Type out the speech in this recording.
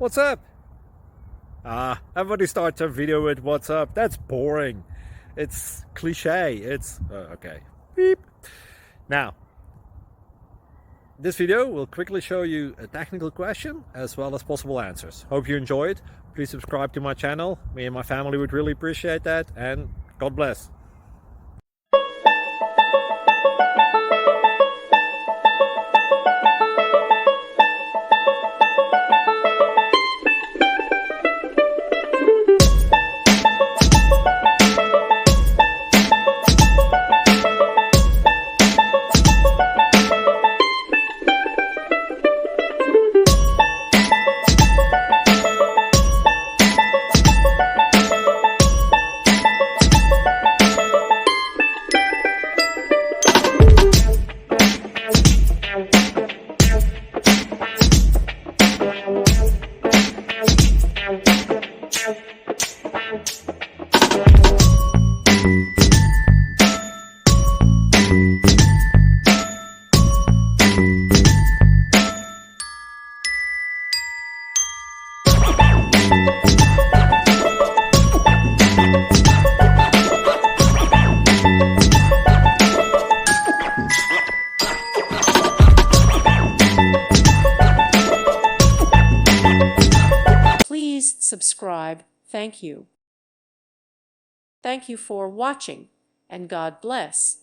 What's up? Everybody starts their video with what's up. That's boring. It's cliche. It's okay. Beep. Now, this video will quickly show you a technical question as well as possible answers. Hope you enjoy it. Please subscribe to my channel. Me and my family would really appreciate that, and God bless. Please subscribe. Thank you. Thank you for watching, and God bless.